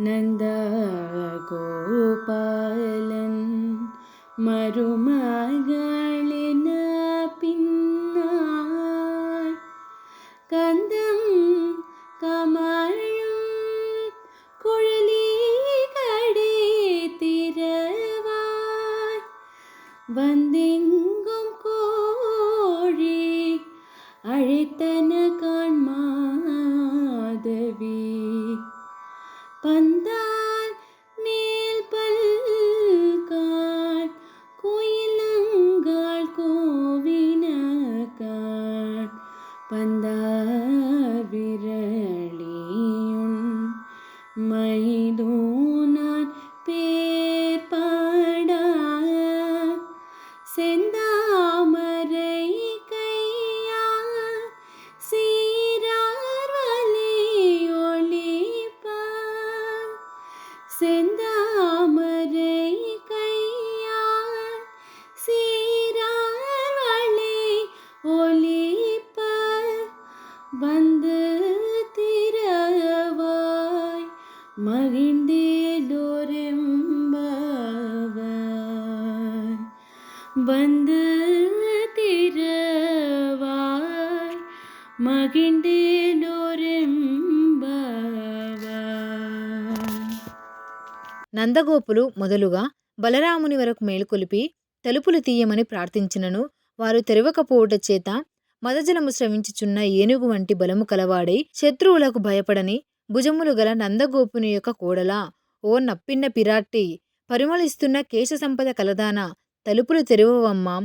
நந்தகோபாலன் மருமகளென பின்னாள் கந்தம் கமழும் குழலி கடை திறவாய் வந்தெங்கும் கோழி அழைத்தன காண்மாதவி பந்தால் மேல் பல்காள் கோயிலங்காள் கோவினகாள் பந்தார் விரலியுன் மைதூனான் பேர் பாடா செந்தாமரை கையால் சீரார் வலி ஒளிப்பார் செந்தாமரை கையால் சீரார் வலி ஒளிப்பார் வந்து திறவாய் மகிழ்ந்தேலோரெம்பவாய் வந்து திறவாய் మగిండేలోరెంబవాయ్. నందగోపులు మొదలుగా బలరాముని వరకు మేలుకొలిపి తలుపులు తీయమని ప్రార్థించినను వారు తెరవకపోవుట చేత మదజలము స్రవించుచున్న ఏనుగు వంటి బలము కలవాడై శత్రువులకు భయపడని భుజములు గల నందగోపుని యొక్క కోడలా, ఓ నప్పిన్న పిరాట్టి, పరిమళిస్తున్న కేశ సంపద కలదానా, తలుపులు తెరవవమ్మా,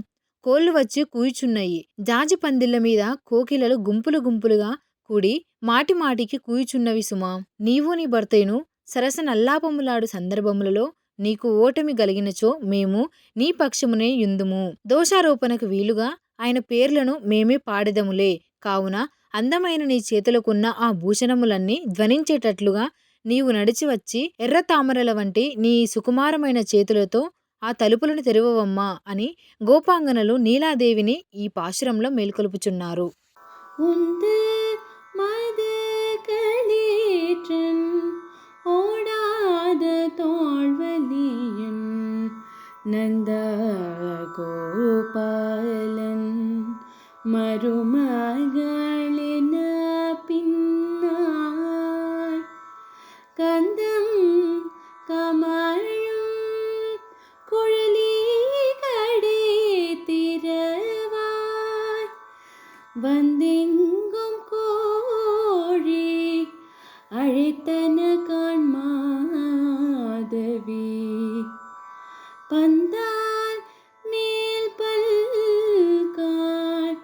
కోళ్లు వచ్చి కూయుచున్నయి. జాజి పందిళ్ల మీద కోకిలలు గుంపులు గుంపులుగా కూడి మాటి మాటికి కూయుచున్నవి సుమా. నీవు నీ భర్తయును సరస నల్లాపములాడు సందర్భములలో నీకు ఓటమి గలిగినచో మేము నీ పక్షమునే యుందుము. దోషారోపణకు వీలుగా ఆయన పేర్లను మేమే పాడెదములే. కావున అందమైన నీ చేతులకున్న ఆ భూషణములన్నీ ధ్వనించేటట్లుగా నీవు నడిచి వచ్చి ఎర్ర తామరల వంటి నీ సుకుమారమైన చేతులతో ఆ తలుపులను తెరవవమ్మా అని గోపాంగనలు నీలాదేవిని ఈ పాశురంలో మేల్కొలుపుచున్నారు. உந்து மதகளேற்றன் ஓடாத தோள்வலியன் நந்தகோபாலன் மருமகளென பின்னாள் கந்தம் கமழும் குழலி கடை திறவாய் வந்தெங்கும் கோழி அழைத்தன காண்மாதவி பந்தால் மேல் பல்காள்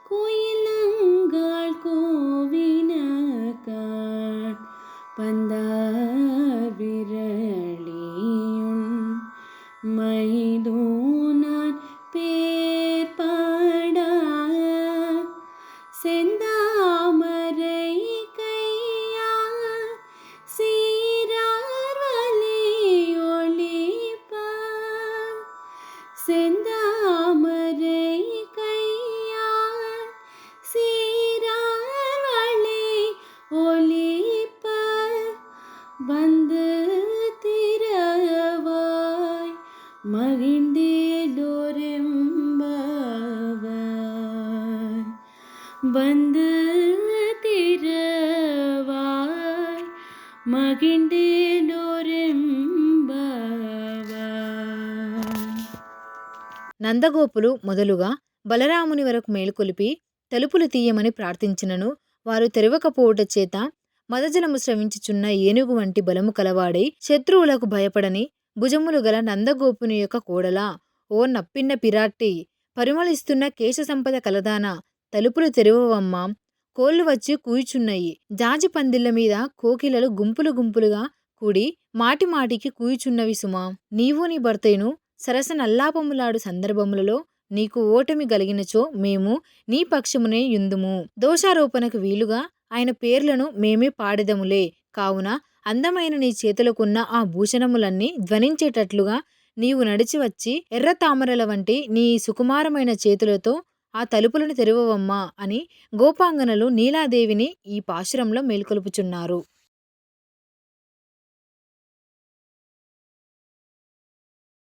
கோயிலங்காள் கோவினகாள் பந்தார் விரலியுன் மைதூனான் பேர் பாடா செந்தாமரை கையால் சீரார் வலி ஒளிப்பார் செந்தாமரை கையால் சீரார் வலி ஒளிப்பார் வந்து திறவாய் மகிழ்ந்தேலோரெம்பவாய் வந்து திறவாய் మగిండేలోరెంబవాయ్. నందగోపులు మొదలుగా బలరాముని వరకు మేలుకొలిపి తలుపులు తీయమని ప్రార్థించినను వారు తెరవకపోవుట చేత మదజలము స్రవించుచున్న ఏనుగు వంటి బలము కలవాడై శత్రువులకు భయపడని భుజములు గల నందగోపుని యొక్క కోడలా, ఓ నప్పిన్న పిరాట్టి, పరిమళిస్తున్న కేశ సంపద కలదానా, తలుపులు తెరవవమ్మా, కోళ్లు వచ్చి కూయుచున్నయి. జాజి పందిళ్ల మీద కోకిలలు గుంపులు గుంపులుగా కూడి మాటి మాటికి కూయుచున్నవి సుమా. నీవు నీ భర్తయును సరస నల్లాపములాడు సందర్భములలో నీకు ఓటమి గలిగినచో మేము నీ పక్షమునే యుందుము. దోషారోపణకు వీలుగా ఆయన పేర్లను మేమే పాడెదములే. కావున అందమైన నీ చేతులకున్న ఆ భూషణములన్నీ ధ్వనించేటట్లుగా నీవు నడిచి వచ్చి ఎర్ర తామరల వంటి నీ సుకుమారమైన చేతులతో ఆ తలుపులను తెరవవమ్మా అని గోపాంగనలు నీలాదేవిని ఈ పాశురంలో మేల్కొలుపుచున్నారు.